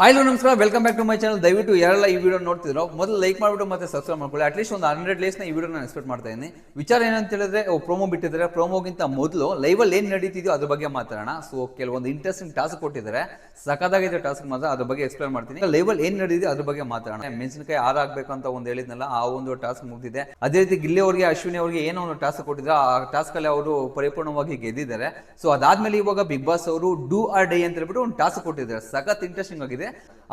Hello ನಮಸ್ಕಾರ, welcome back to my channel. ದಯವಿಟ್ಟು ಯಾರೆಲ್ಲ ಈ ವಿಡಿಯೋ ನೋಡ್ತಿದ್ರು ಮೊದಲು ಲೈಕ್ ಮಾಡಿಬಿಟ್ಟು ಮತ್ತೆ ಸಬ್ಸ್ಕ್ರೈಬ್ ಮಾಡ್ಕೊಳ್ಳಿ. ಅಟ್ಲೀಸ್ಟ್ ಒಂದು 100 ಲೈಕ್ಸ್ನ ಈ ವಿಡಿಯೋ ನಾನು ಎಕ್ಸ್ಪೆಕ್ಟ್ ಮಾಡ್ತಾ ಇದ್ದೀನಿ. ವಿಚಾರ ಏನಂತ ಹೇಳಿದ್ರೆ, ಪ್ರೋಮೋ ಬಿಟ್ಟಿದ್ದಾರೆ. ಪ್ರೋಮೋಗಿಂತ ಮೊದಲು ಲೈವಲ್ಲಿ ಏನು ನಡೀತಿದೆಯೋ ಅದ್ರ ಬಗ್ಗೆ ಮಾತಾಡೋಣ. ಸೊ ಕೆಲವೊಂದು ಇಂಟ್ರೆಸ್ಟಿಂಗ್ ಟಾಸ್ಕ್ ಕೊಟ್ಟಿದ್ದಾರೆ, ಸಖತ್ತಾಗಿದೆ ಟಾಸ್ಕ್ ಮಾತ್ರ. ಅದ್ರ ಬಗ್ಗೆ ಎಕ್ಸ್ಪ್ಲೇನ್ ಮಾಡ್ತೀನಿ. ಲೈವಲ್ಲಿ ಏನು ನಡೀತಿದೆ ಅದ್ರ ಬಗ್ಗೆ ಮಾತಾಡೋಣ. ಮೆಣಸಿನಕಾಯಿ ಹಾರಾಗಬೇಕು ಅಂತ ಒಂದು ಹೇಳಿದ್ನಲ್ಲ, ಆ ಒಂದು ಟಾಸ್ಕ್ ಮುಗಿದಿದೆ. ಅದೇ ರೀತಿ ಗಿಲ್ಲಿ ಅವರಿಗೆ, ಅಶ್ವಿನಿ ಅವರಿಗೆ ಏನೋ ಒಂದು ಟಾಸ್ಕ್ ಕೊಟ್ಟಿದ್ರು, ಆ ಟಾಸ್ಕ್ ಅಲ್ಲಿ ಅವರು ಪರಿಪೂರ್ಣವಾಗಿ ಗೆದ್ದಿದ್ದಾರೆ. ಸೊ ಅದಾದ್ಮೇಲೆ ಇವಾಗ ಬಿಗ್ ಬಾಸ್ ಅವರು ಡೂ ಆರ್ ಡೈ ಅಂತ ಹೇಳ್ಬಿಟ್ಟು ಒಂದು ಟಾಸ್ಕ್ ಕೊಟ್ಟಿದ್ದಾರೆ. ಸಖತ್ ಇಂಟ್ರೆಸ್ಟಿಂಗ್ ಆಗಿದೆ.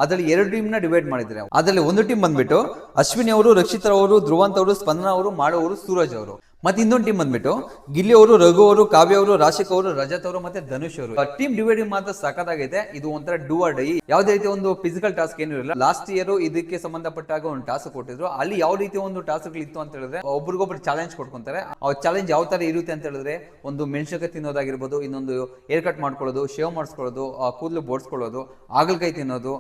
ಅದರಲ್ಲಿ 2 ಟೀಮ್ ನ ಡಿವೈಡ್ ಮಾಡಿದ್ದಾರೆ. ಅದರಲ್ಲಿ ಒಂದು ಟೀಮ್ ಬಂದ್ಬಿಟ್ಟು ಅಶ್ವಿನಿ ಅವರು, ರಕ್ಷಿತ್ ಅವರು, ಧ್ರುವಂತ್ ಅವರು, ಸ್ಪಂದನ ಅವರು, ಮಾಡು ಅವರು, ಸೂರಜ್ ಅವರು. ಮತ್ತೆ ಇನ್ನೊಂದು ಟೀಮ್ ಬಂದ್ಬಿಟ್ಟು ಗಿಲ್ಲಿ ಅವರು, ರಘು ಅವರು, ಕಾವ್ಯ ಅವರು, ರಾಶಿಕ್ ಅವರು, ರಜತ್ ಅವರು ಮತ್ತೆ ಧನುಷ್ ಅವರು. ಟೀಮ್ ಡಿವೈಡಿಂಗ್ ಮಾತ್ರ ಸಖತ್ತಾಗೈತೆ. ಇದು ಒಂಥರ ಡೂ ಆರ್ ಡೈ. ಯಾವುದೇ ರೀತಿ ಒಂದು ಫಿಸಿಕಲ್ ಟಾಸ್ಕ್ ಏನು ಇರಲ್ಲ. ಲಾಸ್ಟ್ ಇಯರ್ ಇದಕ್ಕೆ ಸಂಬಂಧಪಟ್ಟಾಗ ಒಂದು ಟಾಸ್ಕ್ ಕೊಟ್ಟಿದ್ರು. ಅಲ್ಲಿ ಯಾವ ರೀತಿ ಒಂದು ಟಾಸ್ಕ್ ಇತ್ತು ಅಂತ ಹೇಳಿದ್ರೆ, ಒಬ್ರಿಗೊಬ್ರು ಚಾಲೆಂಜ್ ಕೊಡ್ಕೊಂತಾರೆ. ಆ ಚಾಲೆಂಜ್ ಯಾವ ತರ ಇರುತ್ತೆ ಅಂತ ಹೇಳಿದ್ರೆ, ಒಂದು ಮೆಣಸಿನಕಾಯಿ ತಿನ್ನೋದಾಗಿರ್ಬೋದು, ಇನ್ನೊಂದು ಹೇರ್ ಕಟ್ ಮಾಡ್ಕೊಳ್ಳೋದು, ಶೇವ್ ಮಾಡಿಸ್ಕೊಳ್ಳೋದು, ಕೂದಲು ಬೋಡ್ಸ್ಕೊಳ್ಳೋದು, ಹಾಗಲಕಾಯಿ ತಿನ್ನೋದು,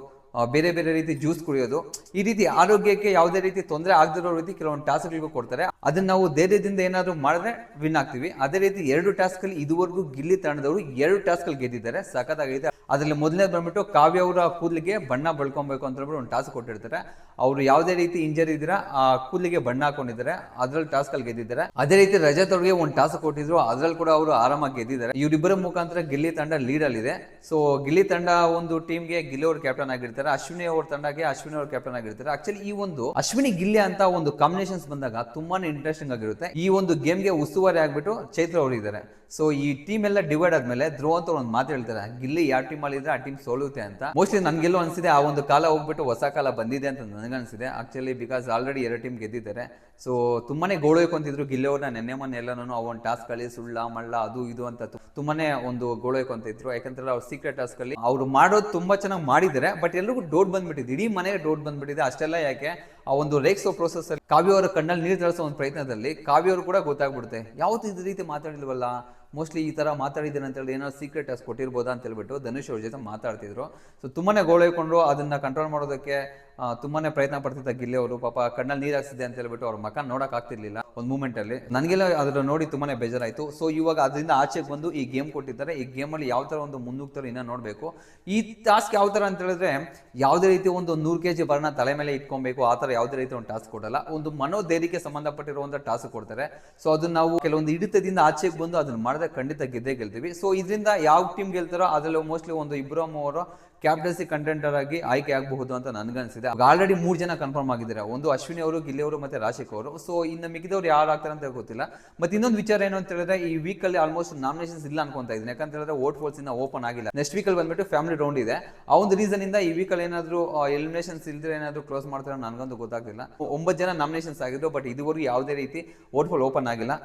ಬೇರೆ ಬೇರೆ ರೀತಿ ಜ್ಯೂಸ್ ಕುಡಿಯೋದು, ಈ ರೀತಿ ಆರೋಗ್ಯಕ್ಕೆ ಯಾವುದೇ ರೀತಿ ತೊಂದರೆ ಆಗದಿರೋ ರೀತಿ ಕೆಲವೊಂದು ಟಾಸ್ಕ್ಗಳಿಗೂ ಕೊಡ್ತಾರೆ. ಅದನ್ನ ನಾವು ಧೈರ್ಯದಿಂದ ಏನಾದ್ರು ಮಾಡಿದ್ರೆ ವಿನ್ ಆಗ್ತೀವಿ. ಅದೇ ರೀತಿ 2 ಟಾಸ್ಕ್ ಅಲ್ಲಿ ಇದುವರೆಗೂ ಗಿಲ್ಲಿ ತಂಡದವರು 2 ಟಾಸ್ಕ್ ಅಲ್ಲಿ ಗೆದ್ದಿದ್ದಾರೆ. ಸಖತ್ತಾಗಿದೆ. ಅದರಲ್ಲಿ ಮೊದಲನೇ ಬಂದ್ಬಿಟ್ಟು ಕಾವ್ಯ ಅವರ ಕೂದಲಿಗೆ ಬಣ್ಣ ಬಳ್ಕೊಬೇಕು ಅಂತ ಹೇಳ್ಬಿಟ್ಟು ಒಂದು ಟಾಸ್ಕ್ ಕೊಟ್ಟಿರ್ತಾರೆ. ಅವರು ಯಾವುದೇ ರೀತಿ ಇಂಜರಿ ಇದ್ದೀರಾ ಆ ಕೂದಲಿಗೆ ಬಣ್ಣ ಹಾಕೊಂಡಿದ್ದಾರೆ, ಅದ್ರಲ್ಲಿ ಟಾಸ್ಕ್ ಅಲ್ಲಿ ಗೆದ್ದಿದ್ದಾರೆ. ಅದೇ ರೀತಿ ರಜತ್ ಅವ್ರಿಗೆ ಒಂದು ಟಾಸ್ಕ್ ಕೊಟ್ಟಿದ್ರು, ಅದ್ರಲ್ಲಿ ಕೂಡ ಅವರು ಆರಾಮಾಗಿ ಗೆದ್ದಿದ್ದಾರೆ. ಇವರಿಬ್ಬರ ಮುಖಾಂತರ ಗಿಲ್ಲಿ ತಂಡ ಲೀಡ್ ಅಲ್ಲಿ ಇದೆ. ಸೊ ಗಿಲ್ಲಿ ತಂಡ ಒಂದು ಟೀಮ್ಗೆ ಗಿಲ್ಲಿ ಅವರು ಕ್ಯಾಪ್ಟನ್ ಆಗಿರ್ತಾರೆ, ಅಶ್ವಿನಿ ಅವ್ರ ತಂಡಕ್ಕೆ ಅಶ್ವಿನಿ ಅವರು ಕ್ಯಾಪ್ಟನ್ ಆಗಿರ್ತಾರೆ. ಆಕ್ಚುಲಿ ಈ ಒಂದು ಅಶ್ವಿನಿ ಗಿಲ್ಲಿ ಅಂತ ಒಂದು ಕಾಂಬಿನೇಷನ್ಸ್ ಬಂದಾಗ ತುಂಬಾನೇ ಇಂಟ್ರೆಸ್ಟಿಂಗ್ ಆಗಿರುತ್ತೆ. ಈ ಒಂದು ಗೇಮ್ಗೆ ಉಸ್ತುವಾರಿ ಆಗ್ಬಿಟ್ಟು ಚೈತ್ರ ಅವರು ಇದ್ದಾರೆ. ಸೊ ಈ ಟೀಮ್ ಎಲ್ಲ ಡಿವೈಡ್ ಆದ್ಮೇಲೆ ಧ್ರುವಂತ್ ಒಂದು ಮಾತು ಹೇಳ್ತಾರೆ, ಗಿಲ್ಲಿ ಯಾವ ಟೀಮ್ ಅಲ್ಲಿ ಇದ್ರೆ ಆ ಟೀಮ್ ಸೋಲುತ್ತೆ ಅಂತ. ಮೋಸ್ಟ್ಲಿ ನನ್ಗೆಲ್ಲೋ ಅನ್ಸಿದೆ ಆ ಒಂದು ಕಾಲ ಹೋಗ್ಬಿಟ್ಟು ಹೊಸ ಕಾಲ ಬಂದಿದೆ ಅಂತ ನನಗನ್ಸಿದೆ. ಆಕ್ಚುಲಿ ಬಿಕಾಸ್ ಆಲ್ರೆಡಿ 2 ಟೀಮ್ ಗೆದ್ದಿದ್ದಾರೆ. ಸೊ ತುಂಬಾನೇ ಗೋಳೊಯ್ಕೊಂತಿದ್ರು ಗಿಲ್ಲಿ ಅವ್ರನ್ನ. ನೆನ್ನೆ ಮೊನ್ನೆ ಎಲ್ಲಾನು ಆ ಒಂದು ಟಾಸ್ಕ್ ಅಲ್ಲಿ ಸುಳ್ಳ ಮಳ್ಳ ಅದು ಇದು ಅಂತ ತುಂಬಾನೇ ಒಂದು ಗೋಳೊಯ್ಕೊಂತಿದ್ರು. ಯಾಕಂದ್ರೆ ಅವ್ರ ಸೀಕ್ರೆಟ್ ಟಾಸ್ಕ್ ಅಲ್ಲಿ ಅವ್ರು ಮಾಡೋದು ತುಂಬಾ ಚೆನ್ನಾಗಿ ಮಾಡಿದ್ದಾರೆ. ಬಟ್ ಎಲ್ರಿಗೂ ಡೌಟ್ ಬಂದ್ಬಿಟ್ಟಿದೆ, ಇಡೀ ಮನೆಗೆ ಡೌಟ್ ಬಂದ್ಬಿಟ್ಟಿದೆ. ಅಷ್ಟೆಲ್ಲ ಯಾಕೆ, ಆ ಒಂದು ರೇಕ್ಸೋ ಪ್ರೋಸೆಸ್ ಅಲ್ಲಿ ಕಾವ್ಯ ಅವರ ಕಣ್ಣಲ್ಲಿ ನೀರು ತರಿಸೋ ಒಂದು ಪ್ರಯತ್ನದಲ್ಲಿ ಕಾವ್ಯ ಅವರು ಕೂಡ ಗೊತ್ತಾಗ್ಬಿಡುತ್ತೆ, ಯಾವತ್ತು ಇದೇ ರೀತಿ ಮಾತಾಡಿಲ್ವಲ್ಲ, ಮೋಸ್ಟ್ಲಿ ಈ ತರ ಮಾತಾಡಿದ್ದೇನೆ ಅಂತ ಹೇಳಿ ಏನೋ ಸೀಕ್ರೆಟ್ ಟಾಸ್ಕ್ ಕೊಟ್ಟಿರ್ಬೋದಾ ಅಂತ ಹೇಳ್ಬಿಟ್ಟು ಧನುಷ್ ಅವ್ರ ಜೊತೆ ಮಾತಾಡ್ತಿದ್ರು. ಸೊ ತುಂಬಾನೇ ಗೋಳೈಕೊಂಡು ಅದನ್ನ ಕಂಟ್ರೋಲ್ ಮಾಡೋದಕ್ಕೆ ತುಂಬಾನೇ ಪ್ರಯತ್ನ ಪಡ್ತಿದ್ದ ಗಿಲ್ಲಿ ಅವರು. ಪಾಪ ಕಣ್ಣಲ್ಲಿ ನೀರು ಹಾಕ್ಸಿದೆ ಅಂತ ಹೇಳ್ಬಿಟ್ಟು ಅವ್ರ ಮಕ್ಕ ನೋಡಕ್ ಆಗ್ತಿರ್ಲಿಲ್ಲ ಒಂದು ಮೂಮೆಂಟ್ ಅಲ್ಲಿ. ನನಗೆಲ್ಲ ಅದನ್ನ ನೋಡಿ ತುಂಬಾನೇ ಬೇಜಾರಾಯ್ತು. ಸೊ ಇವಾಗ ಅದರಿಂದ ಆಚೆಗೆ ಬಂದು ಈ ಗೇಮ್ ಕೊಟ್ಟಿದ್ದಾರೆ. ಈ ಗೇಮ್ ಅಲ್ಲಿ ಯಾವ ತರ ಒಂದು ಮುನ್ನುಗ್ತಾರೆ ಇನ್ನ ನೋಡ್ಬೇಕು. ಈ ಟಾಸ್ಕ್ ಯಾವ ತರ ಅಂತ ಹೇಳಿದ್ರೆ, ಯಾವುದೇ ರೀತಿ ಒಂದು 100 kg ಬರಣ ತಲೆ ಮೇಲೆ ಇಟ್ಕೊಬೇಕು ಆ ತರ ಯಾವುದೇ ರೀತಿ ಒಂದು ಟಾಸ್ಕ್ ಕೊಡಲ್ಲ. ಒಂದು ಮನೋಧೈರ್ಯಕ್ಕೆ ಸಂಬಂಧಪಟ್ಟಿರುವಂತ ಟಾಸ್ಕ್ ಕೊಡ್ತಾರೆ. ಸೊ ಅದನ್ನ ನಾವು ಕೆಲವೊಂದು ಹಿಡಿತದಿಂದ ಆಚೆಗೆ ಬಂದು ಅದನ್ನ ಮಾಡಿದ್ರೆ ಖಂಡಿತ ಗೆದ್ದೇ ಗೆಲ್ತೀವಿ. ಸೊ ಇದರಿಂದ ಯಾವ ಟೀಮ್ ಗೆಲ್ತಾರೋ ಅದರಲ್ಲಿ ಮೋಸ್ಟ್ಲಿ ಒಂದು 2-3 ಕ್ಯಾಪ್ಟನ್ಸಿ ಕಂಟೆಂಟರ್ ಆಗಿ ಆಯ್ಕೆ ಆಗಬಹುದು ಅಂತ ನನ್ಗನ್ಸಿದೆ. ಆಲ್ರೆಡಿ 3 ಜನ ಕನ್ಫರ್ಮ್ ಆಗಿದ್ದಾರೆ. ಒಂದು ಅಶ್ವಿನಿ ಅವರು, ಗಿಲ್ಲಿ ಅವರು ಮತ್ತೆ ರಾಶಿಕ್ ಅವರು. ಸೊ ಇನ್ನು ಮಿಕ್ಕಿದವ್ರು ಯಾರು ಆಗ್ತಾರೆ ಅಂತ ಗೊತ್ತಿಲ್ಲ. ಮತ್ತೆ ಇನ್ನೊಂದು ವಿಚಾರ ಏನು ಅಂತ ಹೇಳಿದ್ರೆ, ಈ ವೀಕ್ ಅಲ್ಲಿ ಆಲ್ಮೋಸ್ಟ್ ನಾಮಿನೇಷನ್ಸ್ ಇಲ್ಲ ಅನ್ಕೊಂತಾ ಇದ್ದೀನಿ. ಯಾಕಂತ ಹೇಳಿದ್ರೆ ವೋಟ್ ಫೋಲ್ಸ್ ಇನ್ನ ಓಪನ್ ಆಗಿಲ್ಲ. ನೆಕ್ಸ್ಟ್ ವೀಕ್ ಅಲ್ಲಿ ಬಂದ್ಬಿಟ್ಟು ಫ್ಯಾಮಿಲಿ ರೌಂಡ್ ಇದೆ. ಆ ಒಂದು ರೀಸನ್ ಇಂದ ಈ ವೀಕ್ ಅಲ್ಲಿ ಏನಾದ್ರು ಎಲಿಮಿನೇಷನ್ಸ್ ಇಲ್ದ್ರೆ ಏನಾದ್ರು ಕ್ಲೋಸ್ ಮಾಡ್ತಾರೆ ನನ್ಗಂತೂ ಗೊತ್ತಾಗ್ತಿಲ್ಲ. 9 ಜನ ನಾಮಿನೇಷನ್ಸ್ ಆಗಿದ್ರು, ಬಟ್ ಇದುವರೆಗೂ ಯಾವುದೇ ರೀತಿ ವೋಟ್ ಫೋಲ್ ಓಪನ್ ಆಗಿಲ್ಲ.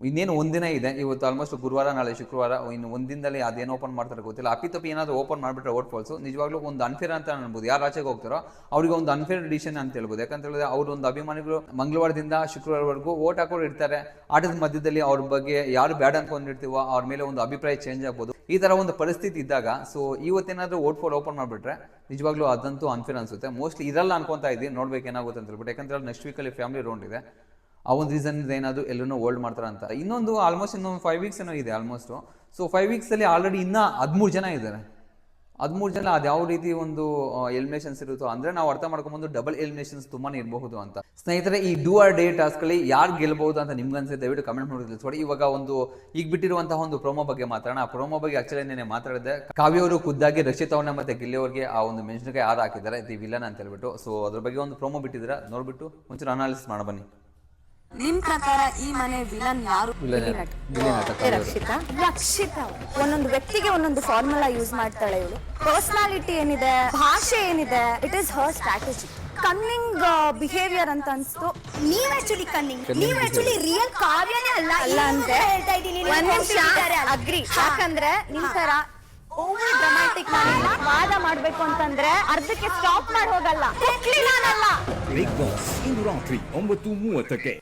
ಇನ್ನೇನು ಒಂದಿನ ಇದೆ, ಇವತ್ತು ಆಲ್ಮೋಸ್ಟ್ ಗುರುವಾರ, ನಾಳೆ ಶುಕ್ರವಾರ. ಇನ್ನು ಒಂದಿನದಲ್ಲಿ ಅದೇನು ಓಪನ್ ಮಾಡ್ತಾರೆ ಗೊತ್ತಿಲ್ಲ. ಅಪ್ಪಿತಪ್ಪಿ ಏನಾದ್ರು ಓಪನ್ ಮಾಡಿಬಿಟ್ರೆ ವೋಟ್ ಫಾಲ್ಸ್ ನಿಜವಾಗ್ಲೂ ಒಂದು ಅನ್ಫೇರ್ ಅಂತ ಅನ್ಬೋದು. ಯಾರು ಆಚೆಗೆ ಹೋಗ್ತಾರೋ ಅವ್ರಿಗೆ ಒಂದು ಅನ್ಫೇರ್ ಡಿಸಿಷನ್ ಅಂತ ಹೇಳ್ಬೋದು. ಯಾಕಂತ ಹೇಳಿದ್ರೆ ಅವ್ರ ಒಂದು ಅಭಿಮಾನಿಗಳು ಮಂಗಳವಾರದಿಂದ ಶುಕ್ರವಾರವರೆಗೂ ವೋಟ್ ಹಾಕೋರು ಇರ್ತಾರೆ. ಆಟದ ಮಧ್ಯದಲ್ಲಿ ಅವ್ರ ಬಗ್ಗೆ ಯಾರು ಬ್ಯಾಡ್ ಅನ್ಕೊಂಡಿರ್ತೀವೋ ಅವ್ರ ಮೇಲೆ ಒಂದು ಅಭಿಪ್ರಾಯ ಚೇಂಜ್ ಆಗ್ಬೋದು. ಈ ತರ ಒಂದು ಪರಿಸ್ಥಿತಿ ಇದ್ದಾಗ ಸೊ ಇವತ್ತೇನಾದ್ರೂ ವೋಟ್ ಫಾಲ್ ಓಪನ್ ಮಾಡಿಬಿಟ್ರೆ ನಿಜವಾಗ್ಲೂ ಅದಂತೂ ಅನ್ಫೇರ್ ಅನ್ಸುತ್ತೆ. ಮೋಸ್ಟ್ಲಿ ಇರಲ್ಲ ಅನ್ಕೊಂತಾ ಇದ್ದೀನಿ, ನೋಡ್ಬೇಕು ಏನಾಗುತ್ತೆ ಅಂತ ಹೇಳ್ಬಿಟ್ಟು. ಯಾಕಂದ್ರೆ ನೆಕ್ಸ್ಟ್ ವೀಕಲ್ಲಿ ಫ್ಯಾಮಿಲಿ ರೌಂಡ್ ಇದೆ. ಆ ಒಂದು ರೀಸನ್ ಏನಾದ್ರು ಎಲ್ಲರೂ ಹೋಲ್ಡ್ ಮಾಡ್ತಾರೆ ಅಂತ. ಇನ್ನೊಂದು ಆಲ್ಮೋಸ್ಟ್ ಇನ್ನೊಂದು 5 ವೀಕ್ಸ್ ಏನೋ ಇದೆ ಆಲ್ಮೋಸ್ಟ್. ಸೊ 5 ವೀಕ್ಸ್ ಅಲ್ಲಿ ಆಲ್ರೆಡಿ ಇನ್ನ 13 ಜನ ಇದ್ದಾರೆ. 13 ಜನ ಅದು ಯಾವ ರೀತಿ ಒಂದು ಎಲಿಮಿನೇಷನ್ಸ್ ಇರುತ್ತೋ ಅಂದ್ರೆ ನಾವು ಅರ್ಥ ಮಾಡ್ಕೊಂಡ್ಬಂದು ಡಬಲ್ ಎಲಿಮಿನೇಷನ್ಸ್ ತುಂಬಾನೇ ಇರಬಹುದು ಅಂತ. ಸ್ನೇಹಿತರೆ, ಈ ಡೂ ಆರ್ ಡೇ ಟಾಸ್ಕ್ ಅಲ್ಲಿ ಯಾರು ಗೆಲ್ಬಹುದು ಅಂತ ನಿಮ್ಗೆ ಅನ್ಸುತ್ತೆ ದಯವಿಟ್ಟು ಕಮೆಂಟ್ ಮಾಡಿ ತಿಳಿಸ್ಕೊಡಿ. ಇವಾಗ ಒಂದು ಈಗ ಬಿಟ್ಟಿರುವಂತಹ ಒಂದು ಪ್ರೋಮೋ ಬಗ್ಗೆ ಮಾತಾಡೋಣ. ಆ ಪ್ರೋಮೋ ಬಗ್ಗೆ ಆಕ್ಚುಲಿ ನೆನೆ ಮಾತಾಡಿದೆ. ಕಾವ್ಯ ಅವರು ಖುದ್ದಾಗಿ ರಕ್ಷಿತ್ ಅವ್ರನ್ನ ಮತ್ತೆ ಗಿಲ್ಲಿ ಅವ್ರಿಗೆ ಆ ಒಂದು ಮೆಣಸಿನಕಾಯಿ ಹಾರ ಹಾಕಿದ್ದಾರೆ, ದಿ ವಿಲನ್ ಅಂತ ಹೇಳ್ಬಿಟ್ಟು. ಸೊ ಅದ್ರ ಬಗ್ಗೆ ಒಂದು ಪ್ರೋಮೋ ಬಿಟ್ಟಿದ್ರೆ ನೋಡ್ಬಿಟ್ಟು ಒಂಚೂರು ಅನಾಲಿಸಿಸ್ ಮಾಡ ಬನ್ನಿ. ನಿಮ್ ಪ್ರಕಾರ ಈ ಮನೆ ವಿಲನ್ ಯಾರು? ರಕ್ಷಿತಾ. ಒಂದೊಂದು ವ್ಯಕ್ತಿಗೆ ಒಂದೊಂದು ಫಾರ್ಮುಲಾ ಯೂಸ್ ಮಾಡ್ತಾಳೆ ಇವಳು. ಪರ್ಸನಾಲಿಟಿ ಏನಿದೆ, ಭಾಷೆ ಏನಿದೆ, it is Har strategy. ಕನ್ನಿಂಗ್ behaviour ಅಂತ ಅನ್ಸ್ತು. ನೀವ್ ಆಕ್ಚುಲಿ ಕನ್ನಿಂಗ್, ನೀವ್ ಆಕ್ಚುಲಿ ರಿಯಲ್ ಕಾವ್ಯನೇ ಅಲ್ಲ ಅಂದ್ರೆ ಹೇಳ್ತಾ ಇದ್ದೀನಿ. ಒಂದ್ ನಿಮಿಷ ಅಗ್ರಿ. ಯಾಕಂದ್ರೆ ನಿಮ್ ತರ ಓವರ್ ಡ್ರಾಮ್ಯಾಟಿಕ್ ವಾದ ಮಾಡ್ಬೇಕು ಅಂತಂದ್ರೆ ಅರ್ಧಕ್ಕೆ ಸ್ಟಾಪ್ ಮಾಡಿ ಹೋಗಲ್ಲ. ಬಿಗ್ ಬಾಸ್ ಇಂದು ರಾತ್ರಿ 9:30ಕ್ಕೆ.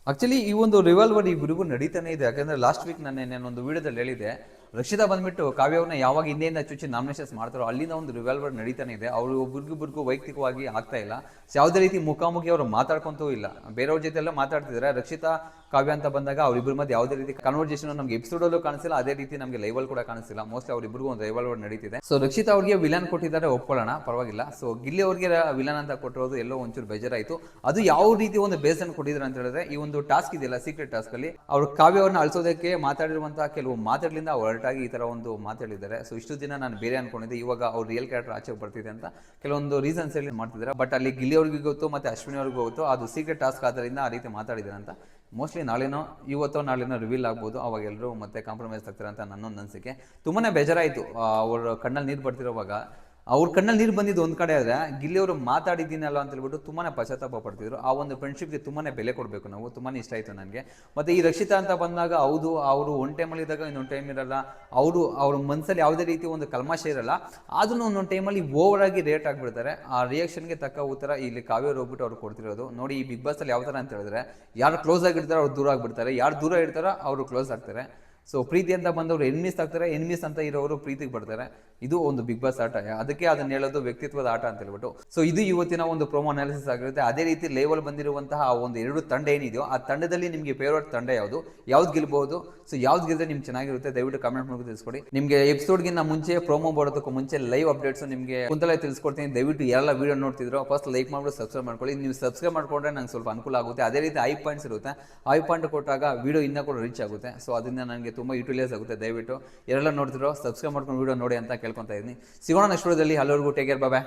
ಆಕ್ಚುಲಿ ಈ ಒಂದು ರಿವಾಲ್ವರ್ ಇಬ್ಬರಿಗೂ ನಡೀತಾನೆ ಇದೆ. ಯಾಕಂದ್ರೆ ಲಾಸ್ಟ್ ವೀಕ್ ನಾನು ಒಂದು ವಿಡಿಯೋದಲ್ಲಿ ಹೇಳಿದೆ, ರಕ್ಷಿತಾ ಬಂದ್ಬಿಟ್ಟು ಕಾವ್ಯ ಅವ್ರನ್ನ ಯಾವಾಗ ಹಿಂದೆಯಿಂದ ಚುಚ್ಚಿ ನಾಮಿನೇಷನ್ಸ್ ಮಾಡ್ತಾರೋ ಅಲ್ಲಿಂದ ಒಂದು ರಿವಾಲ್ವರ್ ನಡೀತಾನೆ ಇದೆ. ಅವರು ಒಬ್ರಿಗೊಬ್ರಿಗೂ ವೈಯಕ್ತಿಕವಾಗಿ ಆಗ್ತಾ ಇಲ್ಲ. ಯಾವುದೇ ರೀತಿ ಮುಖಾಮುಖಿ ಅವರು ಮಾತಾಡ್ಕೊಂತೂ ಇಲ್ಲ. ಬೇರೆಯವ್ರ ಜೊತೆ ಎಲ್ಲ ಮಾತಾಡ್ತಿದ್ದಾರೆ. ರಕ್ಷಿತಾ ಕಾವ್ಯ ಅಂತ ಬಂದಾಗ ಅವ್ರಿಬ್ಬರ ಮಧ್ಯೆ ಯಾವುದೇ ರೀತಿ ಕನ್ವರ್ಸೇಷನ್ ನಮಗೆ ಎಪಿಸೋಡಲ್ಲೂ ಕಾಣಿಸಿಲ್ಲ, ಅದೇ ರೀತಿ ನಮಗೆ ಲೈವಲ್ ಕೂಡ ಕಾಣಿಸಿಲ್ಲ. ಮೋಸ್ಟ್ಲಿ ಅವ್ರಿಬ್ರಿಗೂ ಒಂದು ರಿವಾಲ್ವರ್ ನಡೀತಿದೆ. ಸೊ ರಕ್ಷಿತಾ ಅವ್ರಿಗೆ ವಿಲನ್ ಕೊಟ್ಟಿದ್ದಾರೆ, ಒಪ್ಕೊಳ್ಳೋಣ, ಪರವಾಗಿಲ್ಲ. ಸೊ ಗಿಲ್ಲಿ ಅವ್ರಿಗೆ ವಿಲನ್ ಅಂತ ಕೊಟ್ಟಿರೋದು ಎಲ್ಲೋ ಒಂಚೂರು ಬೇಜಾರಾಯಿತು. ಅದು ಯಾವ ರೀತಿ ಒಂದು ಬೇಸನ್ನು ಕೊಟ್ಟಿದ್ದಾರೆ ಅಂತ ಹೇಳಿದ್ರೆ, ಈ ಒಂದು ಟಾಸ್ಕ್ ಇದೆಯಲ್ಲ ಸೀಕ್ರೆಟ್ ಟಾಸ್ಕ್ ಅಲ್ಲಿ ಅವರು ಕಾವ್ಯ ಅವ್ರನ್ನ ಅಳಿಸೋದಕ್ಕೆ ಮಾತಾಡಿರುವಂತಹ ಕೆಲವು ಮಾತುಗಳಿಂದ ಹೊರಟಾಗಿ ಈ ತರ ಒಂದು ಮಾತಾಡಿದ್ದಾರೆ. ಸೊ ಇಷ್ಟು ದಿನ ನಾನು ಬೇರೆ ಅನ್ಕೊಂಡಿದ್ದೆ, ಇವಾಗ ಅವ್ರ ರಿಯಲ್ ಕ್ಯಾರೆಕ್ಟರ್ ಆಚೆ ಬರ್ತಿದೆ ಅಂತ ಕೆಲವೊಂದು ರೀಸನ್ಸ್ ಹೇಳಿ ಮಾಡ್ತಿದ್ದಾರೆ. ಬಟ್ ಅಲ್ಲಿ ಗಿಲ್ಲಿ ಅವ್ರಿಗೆ ಗೊತ್ತು ಮತ್ತೆ ಅಶ್ವಿನಿ ಅವ್ರಿಗೂ ಗೊತ್ತು ಅದು ಸೀಕ್ರೆಟ್ ಟಾಸ್ಕ್ ಆದ್ದರಿಂದ ಆ ರೀತಿ ಮಾತಾಡಿದ್ದಾರೆ ಅಂತ. ಮೋಸ್ಟ್ಲಿ ನಾಳೆನೋ ಇವತ್ತೋ ನಾಳೆನೋ ರಿವೀಲ್ ಆಗ್ಬೋದು, ಅವಾಗ ಎಲ್ಲರೂ ಮತ್ತೆ ಕಾಂಪ್ರಮೈಸ್ ಆಗ್ತಾರೆ ಅಂತ ನನ್ನೊಂದು ಅನಿಸಿಕೆ. ತುಂಬಾನೇ ಬೇಜಾರಾಯಿತು ಅವ್ರ ಕಣ್ಣಲ್ಲಿ ನೀರು ಬರ್ತಿರೋವಾಗ. ಅವ್ರ ಕಣ್ಣಲ್ಲಿ ನೀರು ಬಂದಿದ್ದು ಒಂದು ಕಡೆ ಆದರೆ ಗಿಲ್ಲಿ ಅವರು ಮಾತಾಡಿದ್ದೀನಲ್ಲ ಅಂತ ಹೇಳ್ಬಿಟ್ಟು ತುಂಬಾನೇ ಪಶ್ಚಾತ್ತಾಪ ಪಡ್ತಿದ್ರು. ಆ ಒಂದು ಫ್ರೆಂಡ್ಶಿಪ್ಗೆ ತುಂಬಾನೇ ಬೆಲೆ ಕೊಡಬೇಕು ನಾವು. ತುಂಬಾನೇ ಇಷ್ಟ ಆಯಿತು ನನಗೆ. ಮತ್ತು ಈ ರಕ್ಷಿತಾ ಅಂತ ಬಂದಾಗ ಹೌದು ಅವರು ಒಂದು ಟೈಮಲ್ಲಿ ಇದ್ದಾಗ ಇನ್ನೊಂದು ಟೈಮ್ ಇರಲ್ಲ, ಅವ್ರ ಮನಸ್ಸಲ್ಲಿ ಯಾವುದೇ ರೀತಿ ಒಂದು ಕಲ್ಮಾಶ ಇರಲ್ಲ, ಆದ್ರೂ ಒಂದೊಂದು ಟೈಮಲ್ಲಿ ಓವರ್ ಆಗಿ ರೇಟ್ ಆಗಿಬಿಡ್ತಾರೆ. ಆ ರಿಯಾಕ್ಷನ್ಗೆ ತಕ್ಕ ಉತ್ತರ ಇಲ್ಲಿ ಕಾವ್ಯ ಹೋಗ್ಬಿಟ್ಟು ಅವ್ರು ಕೊಡ್ತಿರೋದು ನೋಡಿ. ಈ ಬಿಗ್ ಬಾಸಲ್ಲಿ ಯಾವ ಥರ ಅಂತ ಹೇಳಿದ್ರೆ, ಯಾರು ಕ್ಲೋಸ್ ಆಗಿರ್ತಾರೋ ಅವ್ರು ದೂರ ಆಗಿಬಿಡ್ತಾರೆ, ಯಾರು ದೂರ ಇರ್ತಾರೋ ಅವರು ಕ್ಲೋಸ್ ಆಗ್ತಾರೆ. ಸೊ ಪ್ರೀತಿ ಅಂತ ಬಂದವರು ಎನ್ಮಿಸ್ ಆಗ್ತಾರೆ, ಎನ್ಮಿಸ್ ಅಂತ ಇರೋರು ಪ್ರೀತಿಗೆ ಬರ್ತಾರೆ. ಇದು ಒಂದು ಬಿಗ್ ಬಾಸ್ ಆಟ, ಅದಕ್ಕೆ ಅದನ್ನ ಹೇಳೋದು ವ್ಯಕ್ತಿತ್ವದ ಆಟ ಅಂತ ಹೇಳ್ಬಿಟ್ಟು. ಸೊ ಇದು ಇವತ್ತಿನ ಒಂದು ಪ್ರೋಮೋ ಅನಾಲಿಸಿಸ್ ಆಗಿರುತ್ತೆ. ಅದೇ ರೀತಿ ಲೇವಲ್ ಬಂದಿರುವಂತಹ ಆ ಒಂದು 2 ತಂಡ ಏನಿದೆಯೋ ಆ ತಂಡದಲ್ಲಿ ನಿಮಗೆ ಫೇವರೇಟ್ ತಂಡ ಯಾವ್ದು ಗೆಲ್ಬಹುದು, ಸೊ ಯಾವ್ದು ಗೆದ್ರೆ ನಿಮ್ಗೆ ಚೆನ್ನಾಗಿರುತ್ತೆ ದಯವಿಟ್ಟು ಕಮೆಂಟ್ ಮೂಲಕ ತಿಳಿಸ್ಕೊಡಿ. ನಿಮಗೆ ಎಪಿಸೋಡ್ಗಿಂತ ಮುಂಚೆ ಪ್ರೋಮೋ ಬರೋದಕ್ಕೂ ಮುಂಚೆ ಲೈವ್ ಅಪ್ಡೇಟ್ಸ್ ನಿಮಗೆ ಕುಂತಲೇ ತಿಳಿಸ್ಕೊಡ್ತೀನಿ. ದಯವಿಟ್ಟು ಎಲ್ಲ ವಿಡಿಯೋ ನೋಡ್ತಿದ್ರು ಫಸ್ಟ್ ಲೈಕ್ ಮಾಡ್ಬಿಟ್ಟು ಸಬ್ಸ್ಕ್ರೈಬ್ ಮಾಡ್ಕೊಳ್ಳಿ. ನೀವು ಸಬ್ಸ್ಕ್ರೈಬ್ ಮಾಡ್ಕೊಂಡ್ರೆ ನಂಗೆ ಸ್ವಲ್ಪ ಅನುಕೂಲ ಆಗುತ್ತೆ. ಅದೇ ರೀತಿ ಐ ಪಾಯಿಂಟ್ಸ್ ಇರುತ್ತೆ, ಐ ಪಾಯಿಂಟ್ ಕೊಟ್ಟಾಗ ವಿಡಿಯೋ ಇನ್ನೂ ಕೂಡ ರೀಚ್ ಆಗುತ್ತೆ. ಸೊ ಅದರಿಂದ ನನಗೆ ತುಂಬ ಯೂಟಿಲೈಸ್ ಆಗುತ್ತೆ. ದಯವಿಟ್ಟು ಎಲ್ಲ ನೋಡ್ತಿರೋ ಸಬ್ಸ್ಕ್ರೈಬ್ ಮಾಡ್ಕೊಂಡು ವಿಡಿಯೋ ನೋಡಿ ಅಂತ ಕೇಳ್ಕೊತಾ ಇದ್ದೀನಿ. ಸಿಗೋಣ ನೆಕ್ಸ್ಟ್ ವಿಡಿಯೋದಲ್ಲಿ. ಅಲ್ಲಿವರೆಗೂ ಟೇಕ್ ಕೇರ್, ಬಾಯ್.